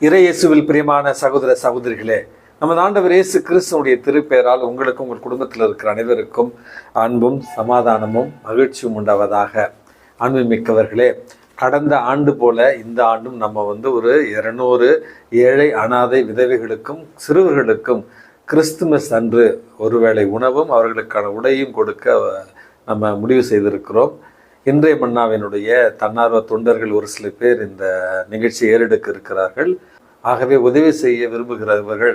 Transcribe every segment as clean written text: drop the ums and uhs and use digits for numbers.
இறையேசுவில் பிரியமான சகோதர சகோதரிகளே, நமது ஆண்டவர் இயேசு கிறிஸ்துவுடைய திருப்பெயரால் உங்களுக்கும் உங்கள் குடும்பத்தில் இருக்கிற அனைவருக்கும் அன்பும் சமாதானமும் மகிழ்ச்சியும் உண்டாவதாக. அன்பு மிக்கவர்களே, கடந்த ஆண்டு போல இந்த ஆண்டும் நம்ம ஒரு 200 ஏழை அனாதை விதவைகளுக்கும் சிறுவர்களுக்கும் கிறிஸ்துமஸ் அன்று ஒருவேளை உணவும் அவர்களுக்கான உடையும் கொடுக்க நம்ம முடிவு செய்திருக்கிறோம். இன்றைய மன்னாவினுடைய தன்னார்வ தொண்டர்கள் ஒரு சில பேர் இந்த நிகழ்ச்சியை ஏறெடுக்க இருக்கிறார்கள். ஆகவே உதவி செய்ய விரும்புகிறவர்கள்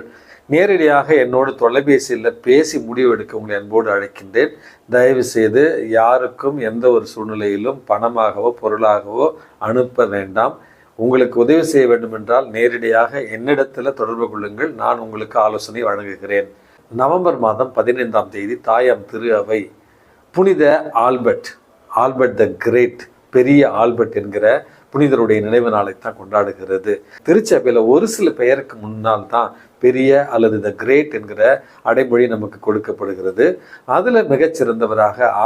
நேரடியாக என்னோடு தொலைபேசியில் பேசி முடிவு எடுக்க உங்களை அன்போடு அழைக்கின்றேன். தயவு செய்து யாருக்கும் எந்த ஒரு சூழ்நிலையிலும் பணமாகவோ பொருளாகவோ அனுப்ப வேண்டாம். உங்களுக்கு உதவி செய்ய வேண்டும் என்றால் நேரடியாக என்னிடத்தில் தொடர்பு கொள்ளுங்கள். நான் உங்களுக்கு ஆலோசனை வழங்குகிறேன். நவம்பர் மாதம் 15ஆம் தேதி தாயாம் திரு அவை புனித ஆல்பர்ட் த கிரேட், பெரிய ஆல்பர்ட் என்கிற புனிதருடைய நினைவு நாளைத்தான் கொண்டாடுகிறது. திருச்சபையில் ஒரு சில பெயருக்கு முன்னால் தான் பெரிய அல்லது த கிரேட் என்கிற அடைமொழி நமக்கு கொடுக்கப்படுகிறது. அதில்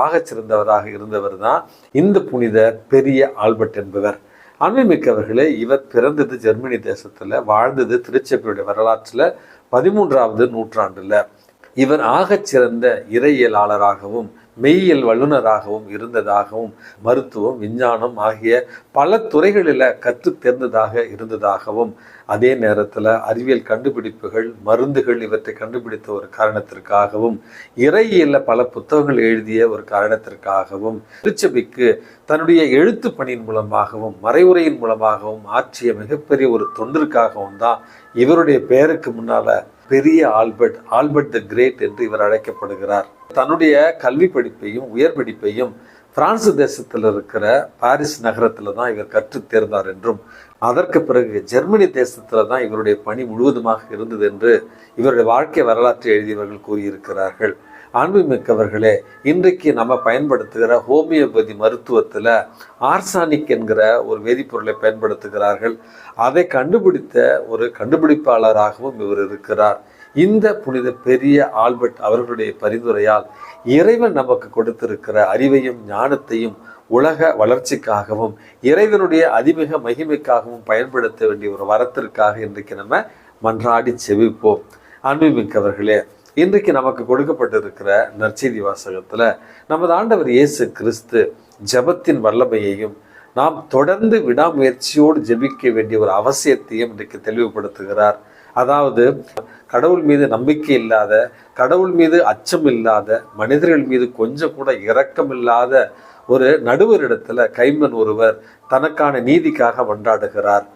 ஆகச் சிறந்தவராக இருந்தவர் தான் இந்த புனித பெரிய ஆல்பர்ட் என்பவர். அன்புமிக்கவர்களே, இவர் பிறந்தது ஜெர்மனி தேசத்தில், வாழ்ந்தது திருச்சபையுடைய வரலாற்றில் 13ஆவது நூற்றாண்டில். இவர் ஆகச் சிறந்த இறையியலாளராகவும் மெய்யியல் வல்லுநராகவும் இருந்ததாகவும் மருத்துவம், விஞ்ஞானம் ஆகிய பல துறைகளில் கற்று தேர்ந்ததாக இருந்ததாகவும், அதே நேரத்தில் அறிவியல் கண்டுபிடிப்புகள், மருந்துகள் இவற்றை கண்டுபிடித்த ஒரு காரணத்திற்காகவும், இறையியலில் பல புத்தகங்கள் எழுதிய ஒரு காரணத்திற்காகவும், திருச்சபைக்கு தன்னுடைய எழுத்து பணியின் மூலமாகவும் மறைவுரையின் மூலமாகவும் ஆற்றிய மிகப்பெரிய ஒரு தொண்டிற்காகவும் தான் இவருடைய பெயருக்கு முன்னால பெரிய ஆல்பர்ட் த கிரேட் என்று இவர் அழைக்கப்படுகிறார். தன்னுடைய கல்வி படிப்பையும் உயர் படிப்பையும் பிரான்ஸ் தேசத்தில் இருக்கிற பாரிஸ் நகரத்தில் தான் இவர் கற்று தேர்ந்தார் என்றும், அதற்கு பிறகு ஜெர்மனி தேசத்தில் தான் இவருடைய பணி முழுவதுமாக இருந்தது என்று இவருடைய வாழ்க்கை வரலாற்றை எழுதியவர்கள் கூறியிருக்கிறார்கள். அன்புமிக்கவர்களே, இன்றைக்கு நம்ம பயன்படுத்துகிற ஹோமியோபதி மருத்துவத்தில் ஆர்சானிக் என்கிற ஒரு வேதிப்பொருளை பயன்படுத்துகிறார்கள். அதை கண்டுபிடித்த ஒரு கண்டுபிடிப்பாளராகவும் இவர் இருக்கிறார். இந்த புனித பெரிய ஆல்பர்ட் அவர்களுடைய பரிந்துரையால் இறைவன் நமக்கு கொடுத்திருக்கிற அறிவையும் ஞானத்தையும் உலக வளர்ச்சிக்காகவும் இறைவனுடைய அதிமிக மகிமைக்காகவும் பயன்படுத்த வேண்டிய ஒரு வரத்திற்காக இன்றைக்கு நம்ம மன்றாடி செவிப்போம். அன்புமிக்கவர்களே, இன்றைக்கு நமக்கு கொடுக்கப்பட்டிருக்கிற நற்செய்தி வாசகத்துல நமது ஆண்டவர் இயேசு கிறிஸ்து ஜெபத்தின் வல்லமையையும் நாம் தொடர்ந்து விடாமுயற்சியோடு ஜெபிக்க வேண்டிய ஒரு அவசியத்தையும் இன்றைக்கு தெளிவுபடுத்துகிறார். அதாவது, கடவுள் மீது நம்பிக்கை இல்லாத, கடவுள் மீது அச்சம் இல்லாத, மனிதர்கள் மீது கொஞ்சம் கூட இரக்கம் இல்லாத ஒரு நடுவரிடத்துல கைம்பன் ஒருவர் தனக்கான நீதிக்காக மன்றாடுகிறார்.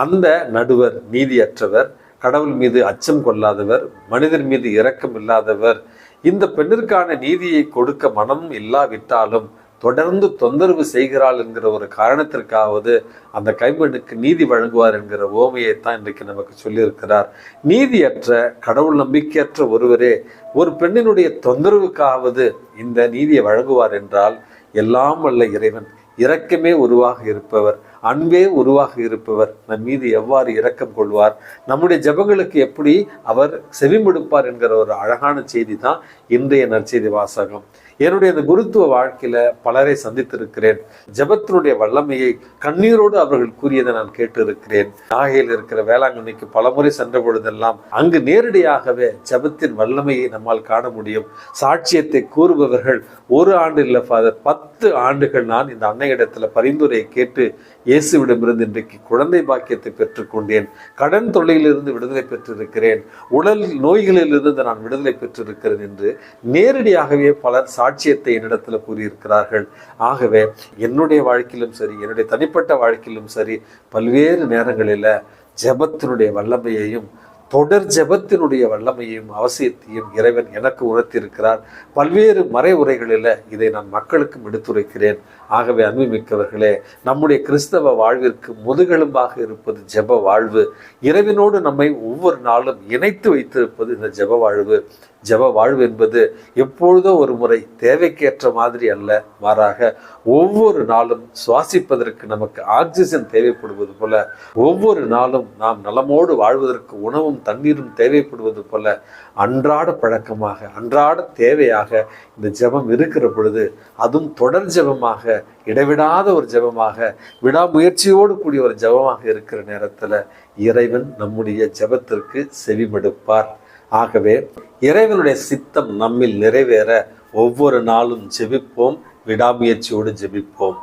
அந்த நடுவர் நீதியற்றவர், கடவுள் மீது அச்சம் கொள்ளாதவர், மனிதர் மீது இரக்கம் இல்லாதவர். இந்த பெண்ணிற்கான நீதியை கொடுக்க மனம் இல்லாவிட்டாலும் தொடர்ந்து தொந்தரவு செய்கிறாள் என்கிற ஒரு காரணத்திற்காவது அந்த கைம்பெண்ணுக்கு நீதி வழங்குவார் என்கிற ஓமையைத்தான் இன்றைக்கு நமக்கு சொல்லியிருக்கிறார். நீதியற்ற, கடவுள் நம்பிக்கையற்ற ஒருவரே ஒரு பெண்ணினுடைய தொந்தரவுக்காவது இந்த நீதியை வழங்குவார் என்றால், எல்லாம் வல்ல இறைவன் இரக்கமே உருவாக இருப்பவர், அன்பே உருவாக இருப்பவர் நம் மீது எவ்வாறு இரக்கம் கொள்வார், நம்முடைய ஜெபங்களுக்கு எப்படி அவர் செவிமடுப்பார் என்கிற ஒரு அழகான செய்தி தான் இன்றைய நற்செய்தி வாசகம். என்னுடைய இந்த குருத்துவ வாழ்க்கையில பலரை சந்தித்திருக்கிறேன். ஜெபத்தினுடைய வல்லமையை கண்ணீரோடு அவர்கள் கூறியதை நான் கேட்டு இருக்கிறேன். நாகையில் இருக்கிற வேளாங்கண்ணிக்கு பலமுறை சென்ற பொழுதெல்லாம் அங்கு நேரடியாகவே ஜெபத்தின் வல்லமையை நம்மால் காண முடியும். சாட்சியத்தை கூறுபவர்கள் 1 ஆண்டு இல்லை ஃபாதர், 10 ஆண்டுகள் நான் இந்த அன்னையிடத்துல பரிந்துரையை கேட்டு இயேசுவிடமிருந்து இன்றைக்கு குழந்தை பாக்கியத்தை பெற்றுக்கொண்டேன், கடன் தொல்லையிலிருந்து விடுதலை பெற்றிருக்கிறேன், உடல் நோய்களிலிருந்து நான் விடுதலை பெற்றிருக்கிறேன் என்று நேரடியாகவே பலர் சாட்சியத்தை என்னிடத்தில் கூறியிருக்கிறார்கள். ஆகவே என்னுடைய வாழ்க்கையிலும் சரி, என்னுடைய தனிப்பட்ட வாழ்க்கையிலும் சரி, பல்வேறு நேரங்களில் ஜெபத்தினுடைய வல்லமையையும் தொடர் ஜெபத்தினுடைய வல்லமையையும் அவசியத்தையும் இறைவன் எனக்கு உணர்த்தியிருக்கிறார். பல்வேறு மறை உரைகளில் இதை நான் மக்களுக்கும் எடுத்துரைக்கிறேன். ஆகவே அன்புமிக்கவர்களே, நம்முடைய கிறிஸ்தவ வாழ்விற்கு முதுகெலும்பாக இருப்பது ஜெப வாழ்வு. இறைவனோடு நம்மை ஒவ்வொரு நாளும் இணைத்து வைத்திருப்பது இந்த ஜெப வாழ்வு. ஜெப வாழ்வு என்பது எப்பொழுதோ ஒரு முறை தேவைக்கேற்ற மாதிரி அல்ல, மாறாக ஒவ்வொரு நாளும் சுவாசிப்பதற்கு நமக்கு ஆக்சிஜன் தேவைப்படுவது போல, ஒவ்வொரு நாளும் நாம் நலமோடு வாழ்வதற்கு உணவும் தண்ணீரும் தேவைப்படுவது போல அன்றாட பழக்கமாக, அன்றாட தேவையாக இந்த ஜெபம் இருக்கிற பொழுது, அதுவும் தொடர் ஜெபமாக, இடைவிடாத ஒரு ஜெபமாக, விடாமுயற்சியோடு கூடிய ஒரு ஜெபமாக இருக்கிற நேரத்தில் இறைவன் நம்முடைய ஜெபத்திற்கு செவிமடுப்பார். ஆகவே இறைவனுடைய சித்தம் நம்மில் நிறைவேற ஒவ்வொரு நாளும் ஜெபிப்போம், விடாமுயற்சியோடு ஜெபிப்போம்.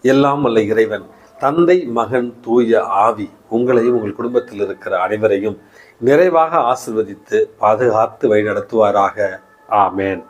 எல்லாம் வல்ல இறைவன் தந்தை, மகன், தூய ஆவி உங்களையும் உங்கள் குடும்பத்தில் இருக்கிற அனைவரையும் நிறைவாக ஆசீர்வதித்து பாதுகாத்து வழிநடத்துவாராக. ஆமேன்.